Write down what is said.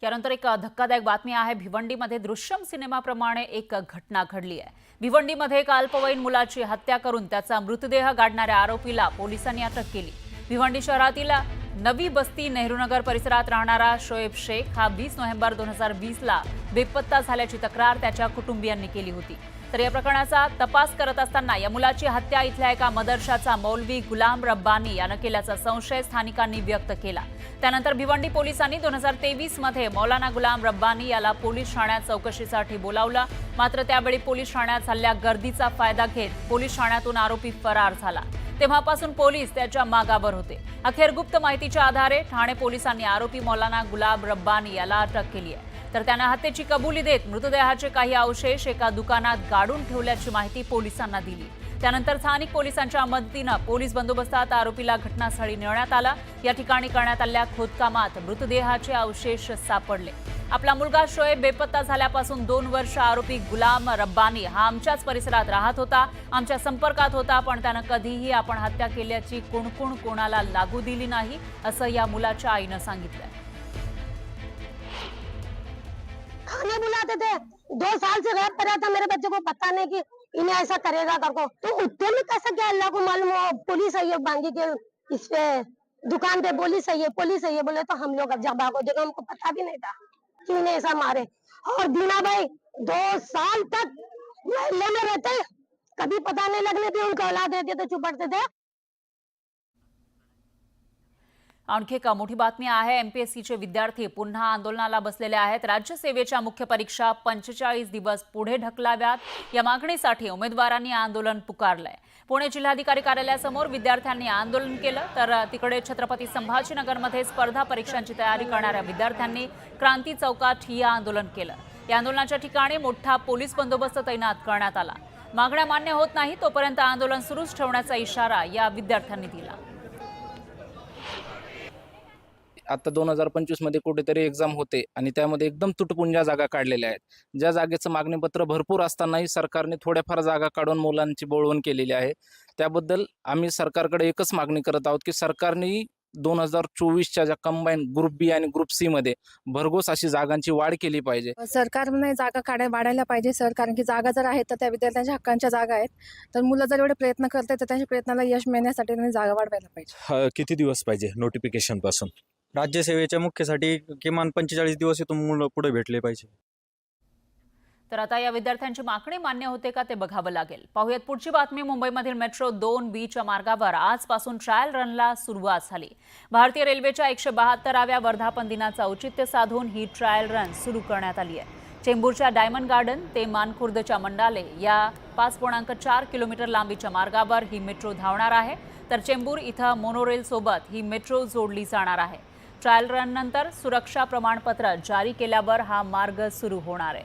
यानंतर एक धक्कादायक बातमी आहे। भिवंडीमध्ये दृश्यम सिनेमाप्रमाणे एक घटना घडली आहे। भिवंडीमध्ये एक अल्पवयीन मुलाची हत्या करून त्याचा मृतदेह गाडणाऱ्या आरोपीला पोलिसांनी अटक केली। भिवंडी शहरातील नवी बस्ती नेहरूनगर परिसरात राहणारा शोएब शेख हा 20 नोव्हेंबर 2020 ला बेपत्ता झाल्याची तक्रार त्याच्या कुटुंबियांनी केली होती। तर या प्रकरणाचा तपास करत असताना या मुलाची हत्या इथल्या एका मदरशाचा मौलवी गुलाम रब्बानी यानं केल्याचा संशय स्थानिकांनी व्यक्त केला। त्यानंतर भिवंडी पोलिसांनी 2023 मध्ये मौलाना गुलाम रब्बानी याला पोलीस ठाण्यात चौकशीसाठी बोलावलं, मात्र त्यावेळी पोलीस ठाण्यात झालेल्या गर्दीचा फायदा घेत पोलीस ठाण्यातून आरोपी फरार झाला। तेव्हापासून पोलीस त्याच्या मागावर होते। अखेर गुप्त माहितीच्या आधारे ठाणे पोलिसांनी आरोपी मौलाना गुलाम रब्बानी याला अटक केली आहे। तर त्यानं हत्येची कबुली देत मृतदेहाचे काही अवशेष एका दुकानात गाडून ठेवल्याची माहिती पोलिसांना दिली। त्यानंतर स्थानिक पोलिसांच्या मदतीने पोलीस बंदोबस्तात आरोपीला घटनास्थळी नेण्यात आला। या ठिकाणी करण्यात आलेल्या खोदकामात मृतदेहाचे अवशेष सापडले। आपला मुलगा शोएब बेपत्ता झाल्यापासून 2 वर्ष आरोपी गुलाम रब्बानी हा आमच्याच परिसरात राहत होता, आमच्या संपर्कात होता, पण त्यानं कधीही आपण हत्या केल्याची कुणकुण कोणाला लागू दिली नाही, असं या मुलाच्या आईनं सांगितलं। खाने बुलाते थे, 2 साल से गायब पड़ा था। मेरे बच्चे को पता नहीं कि इन्हें ऐसा करेगा करको, तो उतने में कैसा क्या अल्लाह को मालूम। पुलिस आई है बांगी के इस पे दुकान पे, पुलिस आई है बोले तो हम लोग अब जब भागो देखो, हमको पता भी नहीं था कि इन्हें ऐसा मारे। और दीना भाई 2 साल तक मोहल्ले में रहते, कभी पता नहीं लगने दी, उनको औलाद रहती तो चुप पड़ते थे। आणखी एक मोठी बातमी आहे। एमपीएससीचे विद्यार्थी पुन्हा आंदोलनाला बसलेले आहेत। राज्यसेवेच्या मुख्य परीक्षा 45 दिवस पुढे ढकलाव्यात या मागणीसाठी उमेदवारांनी आंदोलन पुकारलंय। पुणे जिल्हाधिकारी कार्यालयासमोर विद्यार्थ्यांनी आंदोलन केलं, तर तिकडे छत्रपती संभाजीनगरमध्ये स्पर्धा परीक्षांची तयारी करणाऱ्या विद्यार्थ्यांनी क्रांती चौकात ठिय्या आंदोलन केलं। या आंदोलनाच्या ठिकाणी मोठा पोलीस बंदोबस्त तैनात करण्यात आला। मागण्या मान्य होत नाही तोपर्यंत आंदोलन सुरूच ठेवण्याचा इशारा या विद्यार्थ्यांनी दिला। आता 2025 मध्ये कुठेतरी एक्झाम होते आणि त्यामध्ये एकदम तुटपुंजा जागा काढलेल्या आहेत। ज्या जागेचं मागणीपत्र भरपूर असतानाही सरकारने थोड्याफार जागा काढून मुलांची बोळवण केलेली आहे। त्याबद्दल आम्ही सरकारकडे एकच मागणी करत आहोत की सरकारने 2024च्या ज्या कंबाईन ग्रुप बी आणि ग्रुप सी मध्ये भरघोस अशी जागांची वाढ केली पाहिजे। सरकारने जागा वाढायला पाहिजे सर, कारण की जागा जर आहेत तर त्या विद्यार्थ्यांच्या हक्कांच्या जागा आहेत। तर मुलं जर एवढे प्रयत्न करतात तर त्यांच्या प्रयत्नाला यश मिळण्यासाठी त्यांनी जागा वाढवायला पाहिजे। किती दिवस पाहिजे नोटिफिकेशन पासून? राज्यसेवेच्या मुख्यसाठी किमान 45 दिवस इथून मुलं पुढे भेटले पाहिजे। तर आता या विद्यार्थ्यांची मागणी मान्य होते का ते बघावं लागेल। पाहूयात पुढची बातमी। मुंबईमधील मेट्रो 2 बीच्या मार्गावर आजपासून ट्रायल रनला सुरुवात झाली। भारतीय रेल्वेच्या 172व्या वर्धापन दिनाचं औचित्य साधून ही ट्रायल रन सुरू करण्यात आली आहे। चेंबूरच्या डायमंड गार्डन ते मानखुर्दच्या मंडाले या 5.4 किलोमीटर लांबीच्या मार्गावर ही मेट्रो धावणार आहे। तर चेंबूर इथं मोनोरेल सोबत ही मेट्रो जोडली जाणार आहे। ट्रायल रन नंतर सुरक्षा प्रमाणपत्र जारी केल्यावर हा मार्ग सुरू होणार आहे।